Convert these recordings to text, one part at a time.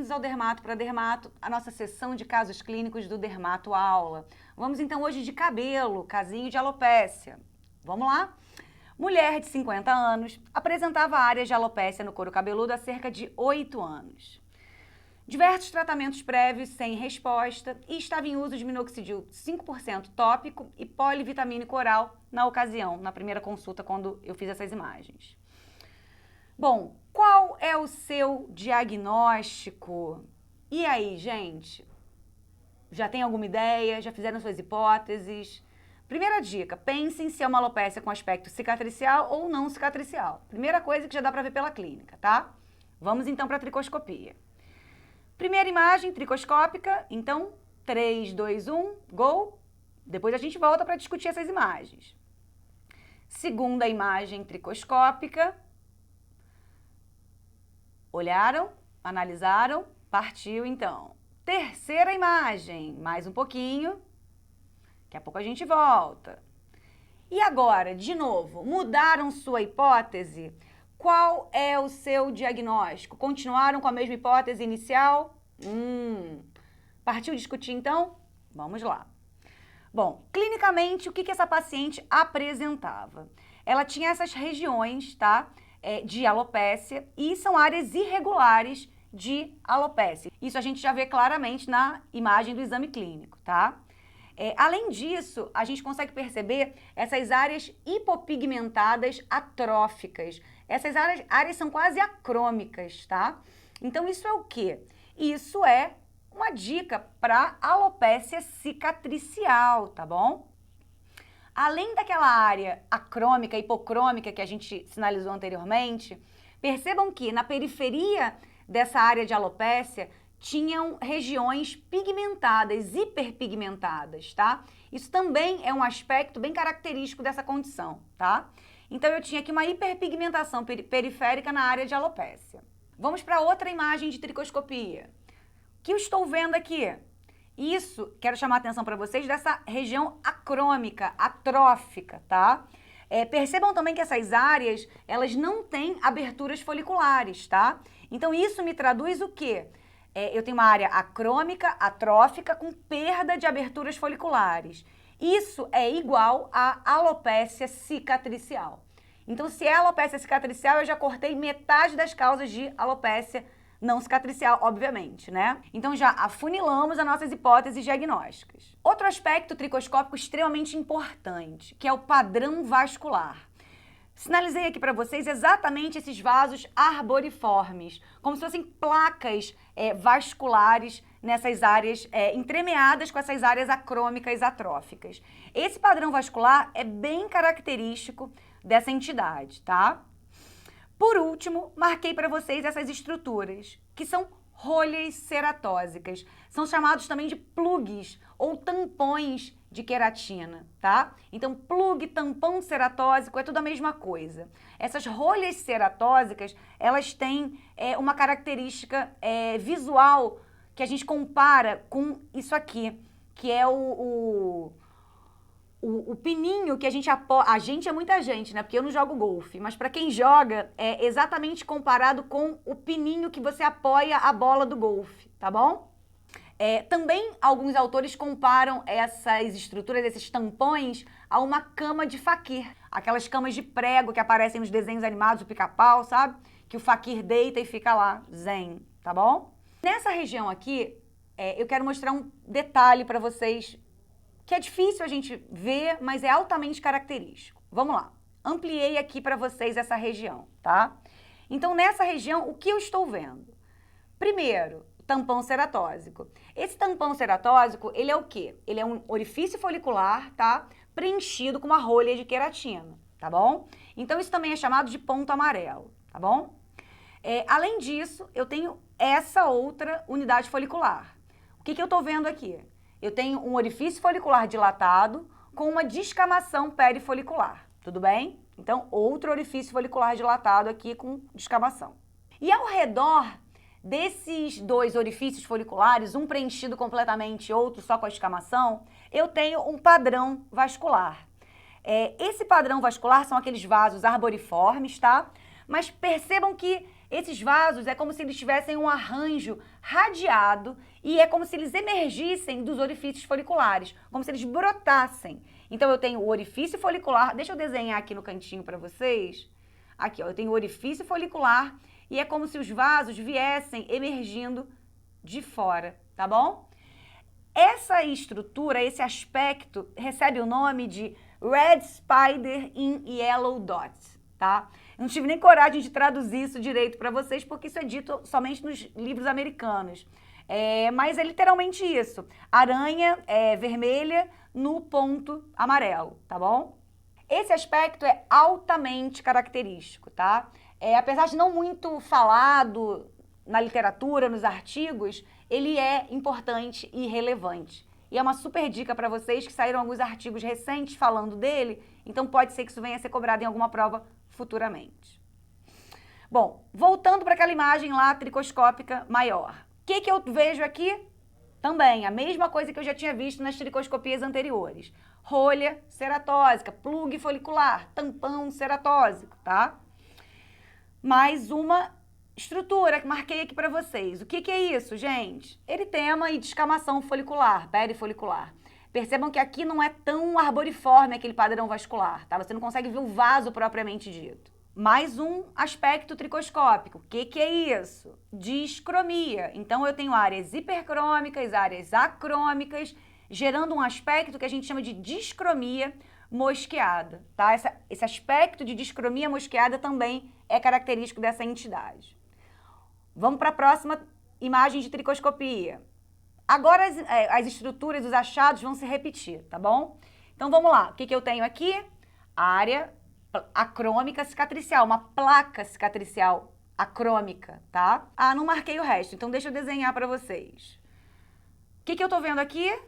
bem-vindos ao Dermato para Dermato, a nossa sessão de casos clínicos do Dermato Aula. Vamos então hoje de cabelo, casinho de alopécia. Vamos lá? Mulher de 50 anos apresentava áreas de alopécia no couro cabeludo há cerca de 8 anos. Diversos tratamentos prévios sem resposta e estava em uso de minoxidil 5% tópico e polivitamínico oral na ocasião, na primeira consulta quando eu fiz essas imagens. Bom, qual é o seu diagnóstico? E aí, gente? Já tem alguma ideia? Já fizeram suas hipóteses? Primeira dica, pensem se é uma alopécia com aspecto cicatricial ou não cicatricial. Primeira coisa que já dá para ver pela clínica, tá? Vamos então para a tricoscopia. Primeira imagem tricoscópica, então 3, 2, 1, go! Depois a gente volta para discutir essas imagens. Segunda imagem tricoscópica. Olharam, analisaram, partiu então. Terceira imagem, mais um pouquinho, daqui a pouco a gente volta. E agora, de novo, mudaram sua hipótese? Qual é o seu diagnóstico? Continuaram com a mesma hipótese inicial? Partiu discutir então? Vamos lá. Bom, clinicamente, o que essa paciente apresentava? Ela tinha essas regiões, tá? De alopécia e são áreas irregulares de alopécia. Isso a gente já vê claramente na imagem do exame clínico, tá? Além disso, a gente consegue perceber essas áreas hipopigmentadas atróficas. Essas áreas são quase acrômicas, tá? Então isso é o quê? Isso é uma dica para alopécia cicatricial, tá bom? Além daquela área acrômica, hipocrômica que a gente sinalizou anteriormente, percebam que na periferia dessa área de alopécia tinham regiões pigmentadas, hiperpigmentadas, tá? Isso também é um aspecto bem característico dessa condição, tá? Então eu tinha aqui uma hiperpigmentação periférica na área de alopécia. Vamos para outra imagem de tricoscopia. O que eu estou vendo aqui? Isso, quero chamar a atenção para vocês dessa região acrômica, atrófica, tá? Percebam também que essas áreas, elas não têm aberturas foliculares, tá? Então isso me traduz o quê? Eu tenho uma área acrômica, atrófica, com perda de aberturas foliculares. Isso é igual a alopécia cicatricial. Então se é alopécia cicatricial, eu já cortei metade das causas de alopécia não cicatricial, obviamente, né? Então já afunilamos as nossas hipóteses diagnósticas. Outro aspecto tricoscópico extremamente importante, que é o padrão vascular. Sinalizei aqui para vocês exatamente esses vasos arboriformes, como se fossem placas vasculares nessas áreas entremeadas com essas áreas acrômicas atróficas. Esse padrão vascular é bem característico dessa entidade, tá? Por último, marquei para vocês essas estruturas, que são rolhas ceratósicas. São chamados também de plugs ou tampões de queratina, tá? Então, plug, tampão ceratósico é tudo a mesma coisa. Essas rolhas ceratósicas, elas têm uma característica visual que a gente compara com isso aqui, que é o pininho que a gente apoia. A gente é muita gente, né? Porque eu não jogo golfe, mas para quem joga, é exatamente comparado com o pininho que você apoia a bola do golfe, tá bom? Também alguns autores comparam essas estruturas, esses tampões, a uma cama de faquir. Aquelas camas de prego que aparecem nos desenhos animados do Pica-Pau, sabe? Que o faquir deita e fica lá, zen, tá bom? Nessa região aqui, eu quero mostrar um detalhe para vocês que é difícil a gente ver, mas é altamente característico. Vamos lá. Ampliei aqui para vocês essa região, tá? Então, nessa região, o que eu estou vendo? Primeiro, tampão ceratósico. Esse tampão ceratósico, ele é o quê? Ele é um orifício folicular, tá? Preenchido com uma rolha de queratina, tá bom? Então, isso também é chamado de ponto amarelo, tá bom? Além disso, eu tenho essa outra unidade folicular. O que eu estou vendo aqui? Eu tenho um orifício folicular dilatado com uma descamação perifolicular, tudo bem? Então, outro orifício folicular dilatado aqui com descamação. E ao redor desses dois orifícios foliculares, um preenchido completamente, outro só com a descamação, eu tenho um padrão vascular. Esse padrão vascular são aqueles vasos arboriformes, tá? Mas percebam que Esses vasos é como se eles tivessem um arranjo radiado e é como se eles emergissem dos orifícios foliculares, como se eles brotassem. Então eu tenho o orifício folicular, deixa eu desenhar aqui no cantinho para vocês. Aqui, ó, eu tenho o orifício folicular e é como se os vasos viessem emergindo de fora, tá bom? Essa estrutura, esse aspecto, recebe o nome de Red Spider in Yellow Dots, tá? Eu não tive nem coragem de traduzir isso direito para vocês, porque isso é dito somente nos livros americanos. Mas é literalmente isso. Aranha vermelha no ponto amarelo, tá bom? Esse aspecto é altamente característico, tá? Apesar de não muito falado na literatura, nos artigos, ele é importante e relevante. E é uma super dica para vocês que saíram alguns artigos recentes falando dele, então pode ser que isso venha a ser cobrado em alguma prova futuramente. Bom, voltando para aquela imagem lá tricoscópica maior. O que eu vejo aqui? Também a mesma coisa que eu já tinha visto nas tricoscopias anteriores. Rolha ceratósica, plug folicular, tampão ceratósico, tá? Mais uma estrutura que marquei aqui para vocês. O que é isso, gente? Eritema e descamação folicular, perifolicular. Percebam que aqui não é tão arboriforme aquele padrão vascular, tá? Você não consegue ver o vaso propriamente dito. Mais um aspecto tricoscópico. O que é isso? Discromia. Então, eu tenho áreas hipercrômicas, áreas acrômicas, gerando um aspecto que a gente chama de discromia mosqueada, tá? Esse aspecto de discromia mosqueada também é característico dessa entidade. Vamos para a próxima imagem de tricoscopia. Agora as estruturas, os achados vão se repetir, tá bom? Então vamos lá. O que eu tenho aqui? Área acrômica cicatricial, uma placa cicatricial acrômica, tá? Ah, não marquei o resto, então deixa eu desenhar para vocês. O que eu tô vendo aqui?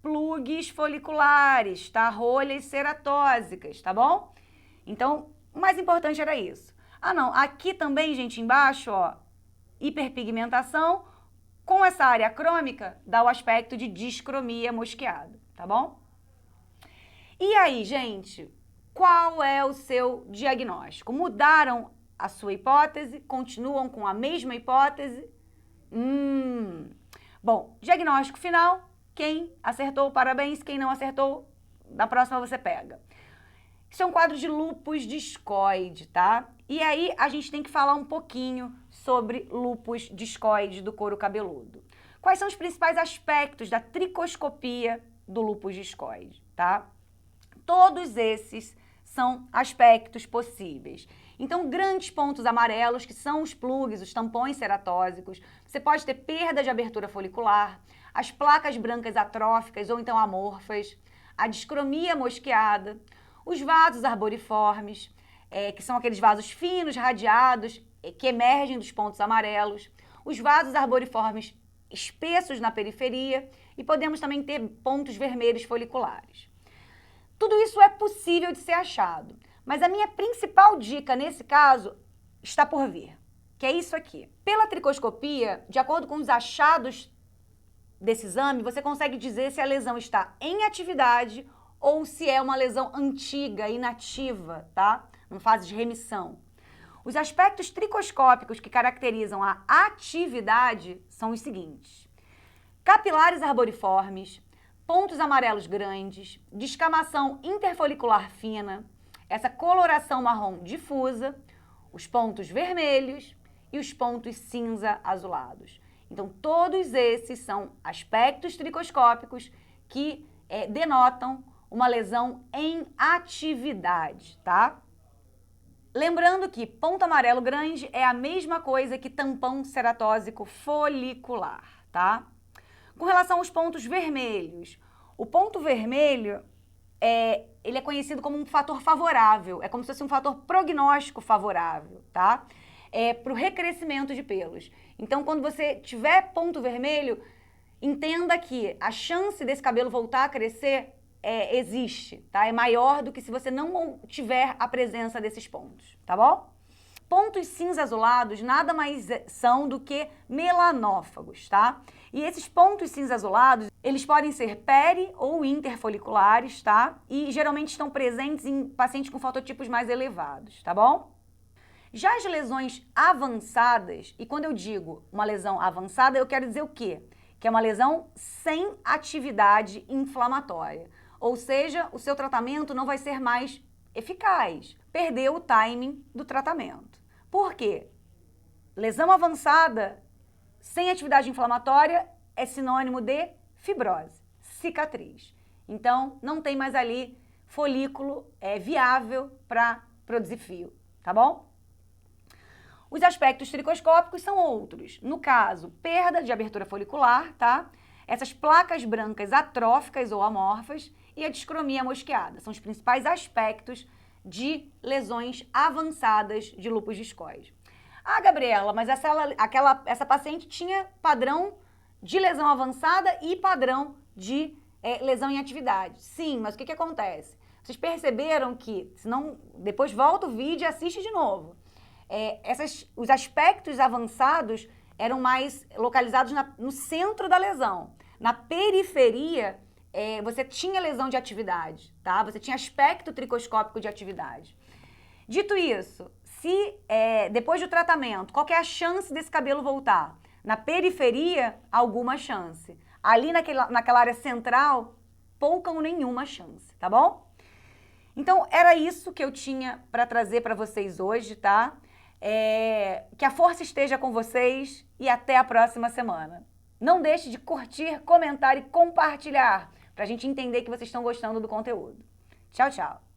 Plugs foliculares, tá? Rolhas ceratósicas, tá bom? Então, o mais importante era isso. Ah, não, aqui também, gente, embaixo, ó, hiperpigmentação, com essa área crômica, dá o aspecto de discromia mosqueada, tá bom? E aí, gente, qual é o seu diagnóstico? Mudaram a sua hipótese? Continuam com a mesma hipótese? Bom, diagnóstico final, quem acertou, parabéns, quem não acertou, na próxima você pega. Isso é um quadro de lúpus discoide, tá? E aí a gente tem que falar um pouquinho sobre lúpus discoide do couro cabeludo. Quais são os principais aspectos da tricoscopia do lúpus discoide, tá? Todos esses são aspectos possíveis. Então, grandes pontos amarelos, que são os plugs, os tampões ceratósicos, você pode ter perda de abertura folicular, as placas brancas atróficas ou então amorfas, a discromia mosqueada, os vasos arboriformes, que são aqueles vasos finos, radiados, que emergem dos pontos amarelos, os vasos arboriformes espessos na periferia e podemos também ter pontos vermelhos foliculares. Tudo isso é possível de ser achado, mas a minha principal dica nesse caso está por vir, que é isso aqui. Pela tricoscopia, de acordo com os achados desse exame, você consegue dizer se a lesão está em atividade ou se é uma lesão antiga, inativa, tá? Em fase de remissão. Os aspectos tricoscópicos que caracterizam a atividade são os seguintes: capilares arboriformes, pontos amarelos grandes, descamação interfolicular fina, essa coloração marrom difusa, os pontos vermelhos e os pontos cinza azulados. Então, todos esses são aspectos tricoscópicos que denotam uma lesão em atividade, tá? Lembrando que ponto amarelo grande é a mesma coisa que tampão ceratósico folicular, tá? Com relação aos pontos vermelhos, o ponto vermelho ele é conhecido como um fator favorável, é como se fosse um fator prognóstico favorável, tá? Para o recrescimento de pelos. Então, quando você tiver ponto vermelho, entenda que a chance desse cabelo voltar a crescer existe, tá? É maior do que se você não tiver a presença desses pontos, tá bom? Pontos cinza azulados nada mais são do que melanófagos, tá? E esses pontos cinza azulados, eles podem ser peri ou interfoliculares, tá? E geralmente estão presentes em pacientes com fototipos mais elevados, tá bom? Já as lesões avançadas, e quando eu digo uma lesão avançada, eu quero dizer o quê? Que é uma lesão sem atividade inflamatória. Ou seja, o seu tratamento não vai ser mais eficaz. Perdeu o timing do tratamento. Por quê? Lesão avançada sem atividade inflamatória é sinônimo de fibrose, cicatriz. Então, não tem mais ali folículo viável para produzir fio, tá bom? Os aspectos tricoscópicos são outros. No caso, perda de abertura folicular, tá? Essas placas brancas atróficas ou amorfas e a discromia mosqueada. São os principais aspectos de lesões avançadas de lúpus discoide. Ah, Gabriela, mas essa paciente tinha padrão de lesão avançada e padrão de lesão em atividade. Sim, mas o que acontece? Vocês perceberam que, se não, depois volta o vídeo e assiste de novo. Os aspectos avançados eram mais localizados no centro da lesão. Na periferia, você tinha lesão de atividade, tá? Você tinha aspecto tricoscópico de atividade. Dito isso, se depois do tratamento, qual que é a chance desse cabelo voltar? Na periferia, alguma chance. Ali naquela área central, pouca ou nenhuma chance, tá bom? Então, era isso que eu tinha para trazer para vocês hoje, tá? Que a força esteja com vocês e até a próxima semana. Não deixe de curtir, comentar e compartilhar para a gente entender que vocês estão gostando do conteúdo. Tchau, tchau!